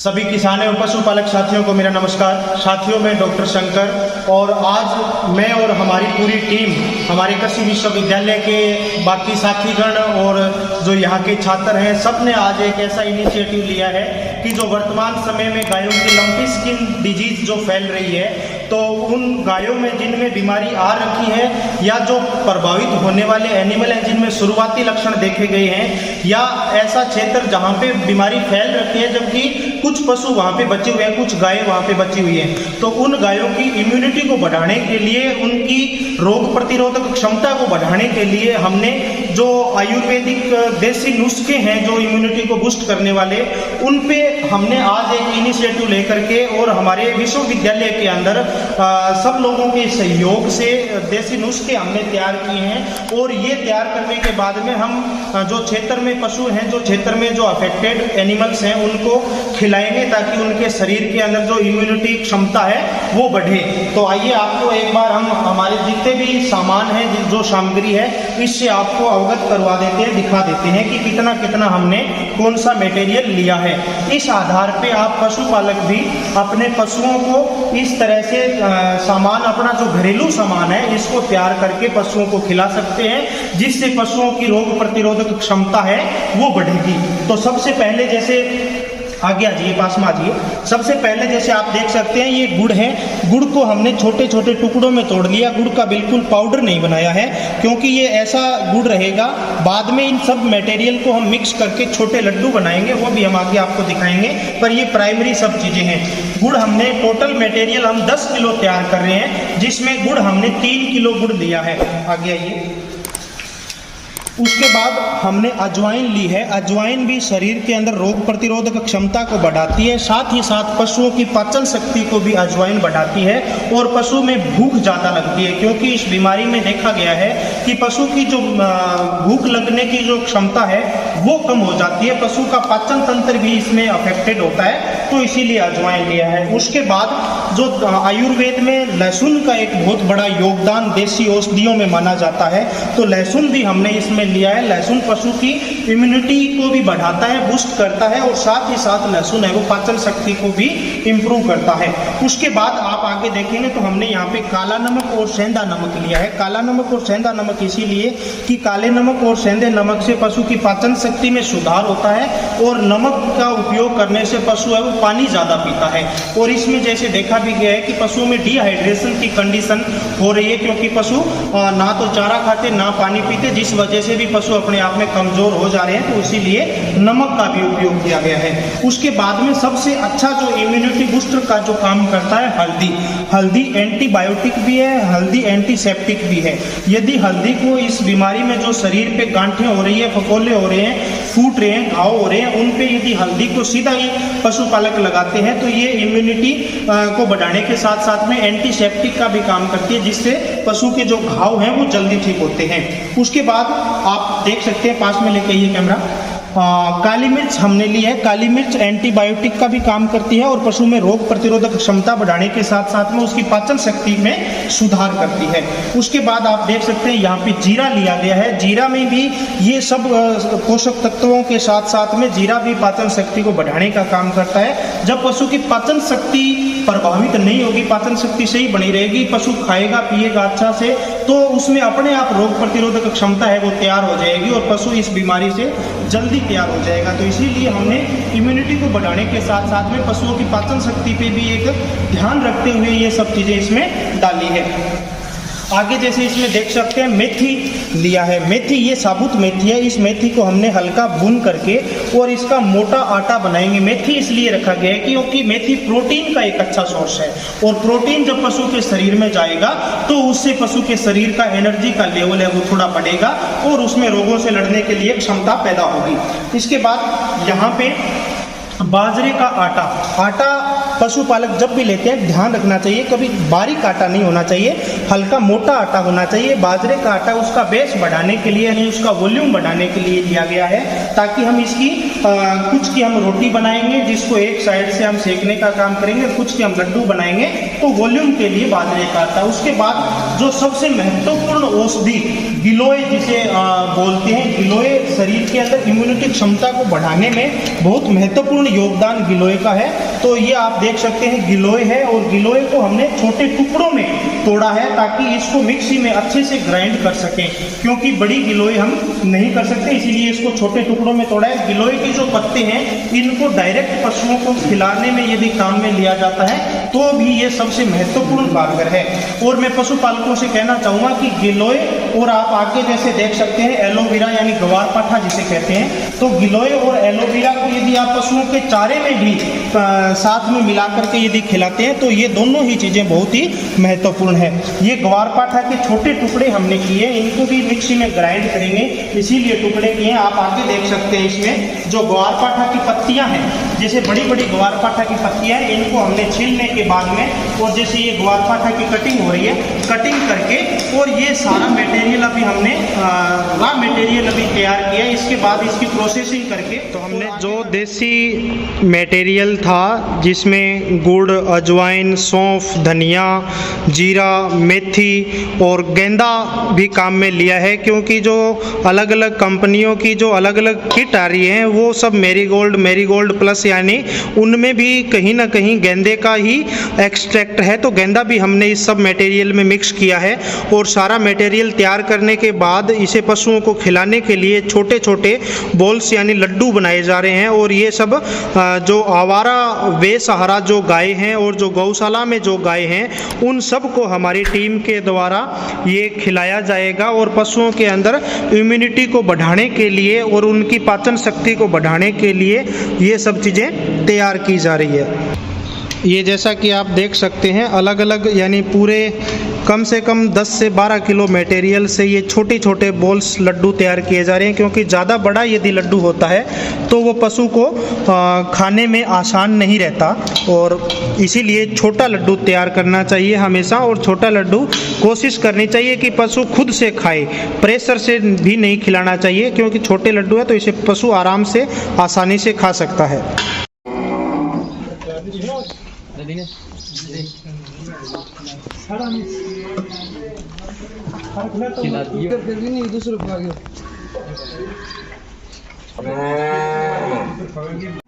सभी किसान एवं पशुपालक साथियों को मेरा नमस्कार। साथियों, मैं डॉक्टर शंकर और आज मैं और हमारी पूरी टीम हमारे कृषि विश्वविद्यालय के बाकी साथीगण और जो यहाँ के छात्र हैं, सब ने आज एक ऐसा इनिशिएटिव लिया है कि जो वर्तमान समय में गायों की लंपी स्किन डिजीज जो फैल रही है, तो उन गायों में जिनमें बीमारी आ रखी है या जो प्रभावित होने वाले एनिमल हैं जिनमें शुरुआती लक्षण देखे गए हैं, या ऐसा क्षेत्र जहाँ पे बीमारी फैल रखी है जबकि कुछ पशु वहाँ पे बचे हुए हैं, कुछ गायें वहाँ पे बची हुई हैं, तो उन गायों की इम्यूनिटी को बढ़ाने के लिए, उनकी रोग प्रतिरोधक क्षमता को बढ़ाने के लिए हमने जो आयुर्वेदिक देसी नुस्खे हैं जो इम्यूनिटी को बूस्ट करने वाले, उन पे हमने आज एक इनिशिएटिव लेकर के और हमारे विश्वविद्यालय के अंदर सब लोगों के सहयोग से देसी नुस्खे हमने तैयार किए हैं। और ये तैयार करने के बाद में हम जो क्षेत्र में पशु हैं, जो क्षेत्र में जो अफेक्टेड एनिमल्स हैं, उनको खिलाएंगे ताकि उनके शरीर के अंदर जो इम्यूनिटी क्षमता है वो बढ़े। तो आइए आपको एक बार हम हमारे जितने भी सामान है, जो सामग्री है, इससे आपको अवगत करवा देते हैं, दिखा देते हैं कि कितना कितना हमने कौन सा मटेरियल लिया है। इस आधार पे आप पशुपालक भी अपने पशुओं को इस तरह से सामान, अपना जो घरेलू सामान है, इसको तैयार करके पशुओं को खिला सकते हैं, जिससे पशुओं की रोग प्रतिरोधक क्षमता है वो बढ़ेगी। तो सबसे पहले, जैसे आगे आ जाइए, पास में आ जाइए। सबसे पहले जैसे आप देख सकते हैं, ये गुड़ है। गुड़ को हमने छोटे छोटे टुकड़ों में तोड़ लिया। गुड़ का बिल्कुल पाउडर नहीं बनाया है, क्योंकि ये ऐसा गुड़ रहेगा, बाद में इन सब मटेरियल को हम मिक्स करके छोटे लड्डू बनाएंगे, वो भी हम आगे आपको दिखाएंगे। पर ये प्राइमरी सब चीज़ें हैं। गुड़ हमने टोटल मटेरियल हम 10 किलो तैयार कर रहे हैं, जिसमें गुड़ हमने 3 किलो गुड़ लिया है। आगे आइए। उसके बाद हमने अजवाइन ली है। अजवाइन भी शरीर के अंदर रोग प्रतिरोधक क्षमता को बढ़ाती है, साथ ही साथ पशुओं की पाचन शक्ति को भी अजवाइन बढ़ाती है और पशु में भूख ज़्यादा लगती है, क्योंकि इस बीमारी में देखा गया है कि पशु की जो भूख लगने की जो क्षमता है वो कम हो जाती है। पशु का पाचन तंत्र भी इसमें अफेक्टेड होता है, तो इसीलिए अजवाइन लिया है। उसके बाद जो आयुर्वेद में लहसुन का एक बहुत बड़ा योगदान देसी औषधियों में माना जाता है, तो लहसुन भी हमने इसमें लिया है। लहसुन पशु की इम्यूनिटी को भी बढ़ाता है, बूस्ट करता है, और साथ ही साथ लहसुन है वो पाचन शक्ति को भी इम्प्रूव करता है। उसके बाद आप आगे देखेंगे तो हमने यहाँ पे काला नमक और सेंधा नमक लिया है। काला नमक और सेंधा नमक इसीलिए कि काले नमक और सेंधे नमक से पशु की पाचन शक्ति में सुधार होता है, और नमक का उपयोग करने से पशु है वो पानी ज़्यादा पीता है। और इसमें जैसे देखा भी गया है कि पशुओं में डिहाइड्रेशन की कंडीशन हो रही है, क्योंकि पशु ना तो चारा खाते ना पानी पीते, जिस वजह से भी पशु अपने आप में कमजोर हो जा रहे हैं, तो इसीलिए नमक का भी उपयोग किया गया है। उसके बाद में सबसे अच्छा जो इम्यूनिटी बूस्टर का जो काम करता है, हल्दी। हल्दी एंटीबायोटिक भी है, हल्दी एंटीसेप्टिक भी है। यदि हल्दी को इस बीमारी में जो शरीर पे गांठें हो रही है, फफोले हो रहे हैं, फूट रहे हैं, घाव हो रहे हैं, उन पे यदि हल्दी को सीधा ही पशुपालक लगाते हैं तो ये इम्यूनिटी को बढ़ाने के साथ साथ में एंटीसेप्टिक का भी काम करती है, जिससे पशु के जो घाव हैं वो जल्दी ठीक होते हैं। उसके बाद आप देख सकते हैं, पास में लेके आइए कैमरा। काली मिर्च हमने ली है। काली मिर्च एंटीबायोटिक का भी काम करती है और पशु में रोग प्रतिरोधक क्षमता बढ़ाने के साथ साथ में उसकी पाचन शक्ति में सुधार करती है। उसके बाद आप देख सकते हैं यहाँ पे जीरा लिया गया है। जीरा में भी ये सब पोषक तत्वों के साथ साथ में जीरा भी पाचन शक्ति को बढ़ाने का काम करता है। जब पशु की पाचन शक्ति प्रभावित नहीं होगी, पाचन शक्ति सही बनी रहेगी, पशु खाएगा पिएगा अच्छा से, तो उसमें अपने आप रोग प्रतिरोधक क्षमता है वो तैयार हो जाएगी और पशु इस बीमारी से जल्दी तैयार हो जाएगा। तो इसीलिए हमने इम्यूनिटी को बढ़ाने के साथ साथ में पशुओं की पाचन शक्ति पे भी एक ध्यान रखते हुए ये सब चीज़ें इसमें डाली है। आगे जैसे इसमें देख सकते हैं मेथी लिया है। मेथी ये साबुत मेथी है। इस मेथी को हमने हल्का भून करके और इसका मोटा आटा बनाएंगे। मेथी इसलिए रखा गया है क्योंकि मेथी प्रोटीन का एक अच्छा सोर्स है, और प्रोटीन जब पशु के शरीर में जाएगा तो उससे पशु के शरीर का एनर्जी का लेवल है वो थोड़ा बढ़ेगा और उसमें रोगों से लड़ने के लिए क्षमता पैदा होगी। इसके बाद यहाँ पे बाजरे का आटा। आटा पशुपालक जब भी लेते हैं ध्यान रखना चाहिए, कभी बारीक आटा नहीं होना चाहिए, हल्का मोटा आटा होना चाहिए। बाजरे का आटा उसका बेस बढ़ाने के लिए, यानी उसका वॉल्यूम बढ़ाने के लिए लिया गया है, ताकि हम इसकी कुछ की हम रोटी बनाएंगे जिसको एक साइड से हम सेकने का काम करेंगे, कुछ की हम लड्डू बनाएंगे, तो वॉल्यूम के लिए बाजरे का आटा। उसके बाद जो सबसे महत्वपूर्ण औषधि गिलोय जिसे बोलते हैं, गिलोय शरीर के अंदर इम्यूनिटी क्षमता को बढ़ाने में बहुत महत्वपूर्ण योगदान गिलोय का है। तो ये आप देख सकते हैं गिलोय है, और गिलोय को हमने छोटे टुकड़ों में तोड़ा है ताकि इसको मिक्सी में अच्छे से ग्राइंड कर सकें, क्योंकि बड़ी गिलोय हम नहीं कर सकते, इसीलिए इसको छोटे टुकड़ों में तोड़ा है। गिलोय के जो पत्ते हैं इनको डायरेक्ट पशुओं को खिलाने में यदि काम में लिया जाता है तो भी ये सबसे महत्वपूर्ण कारगर है। और मैं पशुपालकों से कहना चाहूँगा कि गिलोय, और आप आगे जैसे देख सकते हैं एलोवेरा यानी ग्वारपाठा जिसे कहते हैं, तो गिलोय और एलोवेरा को यदि आप पशुओं के चारे में भी साथ में मिला करके यदि खिलाते हैं तो ये दोनों ही चीज़ें बहुत ही महत्वपूर्ण है। ये ग्वारपाठा के छोटे टुकड़े हमने किए, इनको भी मिक्सी में ग्राइंड करेंगे, इसीलिए टुकड़े किए। आप आगे देख सकते हैं इसमें जो ग्वारपाठा की पत्तियां हैं, जैसे बड़ी बड़ी ग्वारपाठा की पत्तियां हैं, इनको हमने छीलने के बाद में, और जैसे ये ग्वारपाठा की कटिंग हो रही है, कटिंग करके, और ये सारा मटेरियल अभी हमने रॉ मटेरियल अभी तैयार किया है। इसके बाद इसकी प्रोसेसिंग करके, तो हमने जो देसी मटेरियल था जिसमें गुड़, अजवाइन, सौंफ, धनिया, जीरा, मेथी और गेंदा भी काम में लिया है, क्योंकि जो अलग अलग कंपनियों की जो अलग अलग किट आ रही है वो सब मैरीगोल्ड प्लस, यानी उनमें भी कहीं ना कहीं गेंदे का ही एक्सट्रैक्ट है। तो गेंदा भी हमने इस सब मटेरियल में मिक्स किया है, और सारा मटेरियल तैयार करने के बाद इसे पशुओं को खिलाने के लिए छोटे छोटे बॉल्स यानी लड्डू बनाए जा रहे हैं। और ये सब जो आवारा बेसहारा जो गाय हैं और जो गौशाला में जो गाय हैं उन सब को हमारी टीम के द्वारा ये खिलाया जाएगा, और पशुओं के अंदर इम्यूनिटी को बढ़ाने के लिए और उनकी पाचन शक्ति को बढ़ाने के लिए ये सब चीज़ें तैयार की जा रही है। ये जैसा कि आप देख सकते हैं अलग अलग यानी पूरे कम से कम 10 से 12 किलो मटेरियल से ये छोटे छोटे बॉल्स लड्डू तैयार किए जा रहे हैं, क्योंकि ज़्यादा बड़ा यदि लड्डू होता है तो वो पशु को खाने में आसान नहीं रहता, और इसीलिए छोटा लड्डू तैयार करना चाहिए हमेशा। और छोटा लड्डू कोशिश करनी चाहिए कि पशु खुद से खाए, प्रेशर से भी नहीं खिलाना चाहिए, क्योंकि छोटे लड्डू है तो इसे पशु आराम से आसानी से खा सकता है।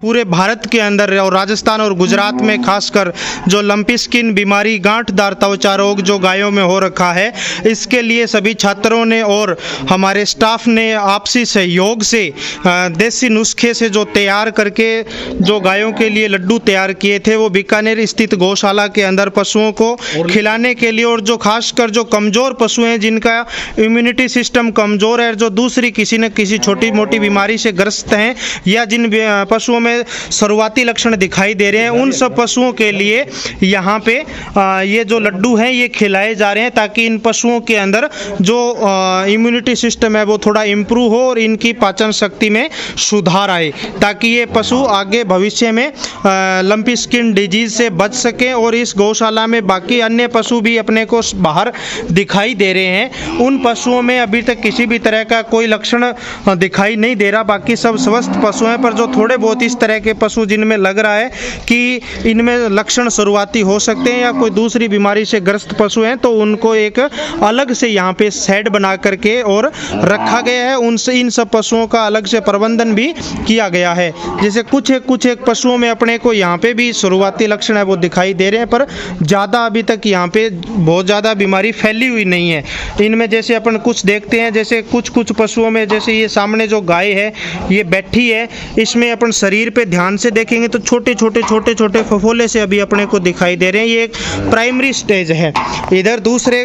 पूरे भारत के अंदर और राजस्थान और गुजरात में खासकर जो लंपी स्किन बीमारी, गांठदार त्वचा रोग जो गायों में हो रखा है, इसके लिए सभी छात्रों ने और हमारे स्टाफ ने आपसी सहयोग से देसी नुस्खे से जो तैयार करके जो गायों के लिए लड्डू तैयार किए थे, वो बीकानेर स्थित गौशाला के अंदर पशुओं को खिलाने के लिए, और जो खासकर जो कमज़ोर पशु हैं जिनका इम्यूनिटी सिस्टम कमज़ोर है, जो दूसरी किसी न किसी छोटी मोटी बीमारी से ग्रस्त हैं, या जिन पशुओं में शुरुआती लक्षण दिखाई दे रहे हैं, उन सब पशुओं के लिए यहाँ पे ये जो लड्डू हैं ये खिलाए जा रहे हैं, ताकि इन पशुओं के अंदर जो इम्यूनिटी सिस्टम है वो थोड़ा इम्प्रूव हो और इनकी पाचन शक्ति में सुधार आए, ताकि ये पशु आगे भविष्य में लंपी स्किन डिजीज से बच सकें। और इस गौशाला में बाकी अन्य पशु भी अपने को बाहर दिखाई दे रहे हैं, उन पशुओं में अभी तक किसी भी तरह का कोई लक्षण दिखाई नहीं दे रहा, बाकी सब स्वस्थ पशु हैं। पर जो थोड़े बहुत इस तरह के पशु जिनमें लग रहा है कि इनमें लक्षण शुरुआती हो सकते हैं या कोई दूसरी बीमारी से ग्रस्त पशु हैं, तो उनको एक अलग से यहाँ पे शेड बना करके और रखा गया है। उनसे इन सब पशुओं का अलग से प्रबंधन भी किया गया है। जैसे कुछ एक पशुओं में अपने को यहाँ पे भी शुरुआती लक्षण है वो दिखाई दे रहे हैं, पर ज़्यादा अभी तक यहाँ पे बहुत ज़्यादा बीमारी फैली हुई नहीं है इनमें। जैसे अपन कुछ देखते हैं, जैसे कुछ पशुओं में, जैसे ये सामने जो गाय है ये बैठी है, इसमें अपन शरीर पे ध्यान से देखेंगे तो छोटे छोटे फफोले से अभी अपने को दिखाई दे रहे हैं। ये एक प्राइमरी स्टेज है। इधर दूसरे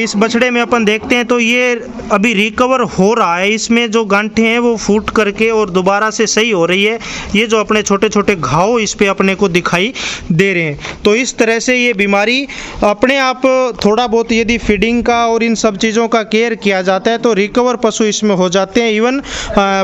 इस बछड़े में अपन देखते हैं तो ये अभी रिकवर हो रहा है, इसमें जो गांठें हैं वो फूट करके और दोबारा से सही हो रही है। ये जो अपने छोटे छोटे घाव इस पे अपने को दिखाई दे रहे हैं। तो इस तरह से ये बीमारी अपने आप थोड़ा बहुत यदि फीडिंग का और इन सब चीज़ों का केयर किया जाता है तो रिकवर पशु इसमें हो जाते हैं। इवन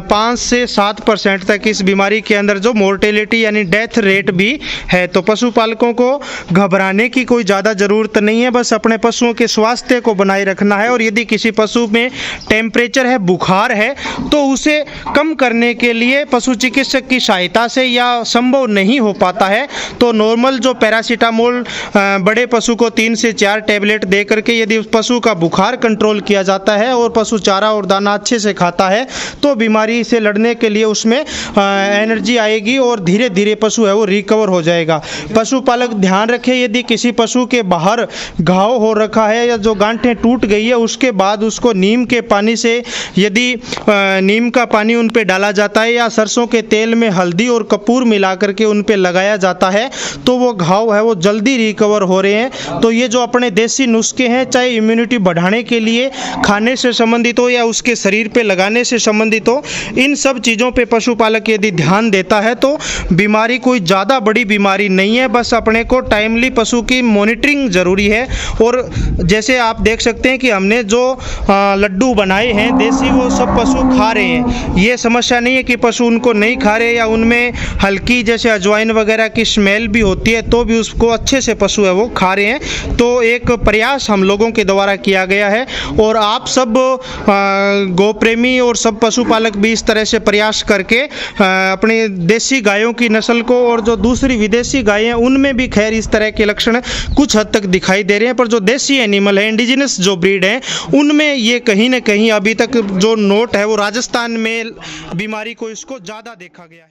5 से 7% तक तक इस बीमारी के अंदर जो मोर्टेलिटी यानी डेथ रेट भी है। तो पशुपालकों को घबराने की कोई ज़्यादा ज़रूरत नहीं है, बस अपने पशुओं के स्वास्थ्य को बनाए रखना है। और यदि किसी पशु में टेम्परेचर है, बुखार है, तो उसे कम करने के लिए पशु चिकित्सक की सहायता से या संभव नहीं हो पाता है तो नॉर्मल जो पैरासीटामोल बड़े पशु को 3 से 4 टैबलेट दे करके यदि उस पशु का बुखार कंट्रोल किया जाता है और पशु चारा और दाना अच्छे से खाता है तो बीमारी से लड़ने के लिए उसमें एनर्जी आएगी और धीरे धीरे पशु है वो रिकवर हो जाएगा। पशुपालक ध्यान रखें, यदि किसी पशु के बाहर घाव हो रखा है या जो गांठें टूट गई है उसके बाद उसको नीम के पानी से यदि नीम का पानी उन पे डाला जाता है या सरसों के तेल में हल्दी और कपूर मिला करके उन पे लगाया जाता है तो वो घाव है वो जल्दी रिकवर हो रहे हैं। तो ये जो अपने देसी नुस्खे हैं, चाहे इम्यूनिटी बढ़ाने के लिए खाने से संबंधित हो या उसके शरीर पे लगाने से संबंधित हो, इन सब चीज़ों पे पशुपालक यदि ध्यान देता है तो बीमारी कोई ज़्यादा बड़ी बीमारी नहीं है। बस अपने को टाइमली पशु की मॉनिटरिंग ज़रूरी है। और जैसे आप देख सकते हैं कि हमने जो लड्डू बनाए हैं देसी, वो सब पशु खा रहे हैं। ये समस्या नहीं है कि पशु उनको नहीं खा रहे या उनमें हल्की जैसे अजवाइन वगैरह की स्मेल भी होती है तो भी उसको अच्छे से पशु है वो खा रहे हैं। तो एक प्रयास हम लोगों के द्वारा किया गया है और आप सब गौ प्रेमी और सब पशुपालक भी इस तरह से प्रयास करके अपने देसी गायों की नस्ल को, और जो दूसरी विदेशी गायें हैं उनमें भी खैर इस तरह के लक्षण कुछ हद तक दिखाई दे रहे हैं, पर जो देसी एनिमल है, इंडिजिनस जो ब्रीड है, उनमें ये कहीं ना कहीं अभी तक जो नोट है वो राजस्थान में बीमारी को इसको ज़्यादा देखा गया है।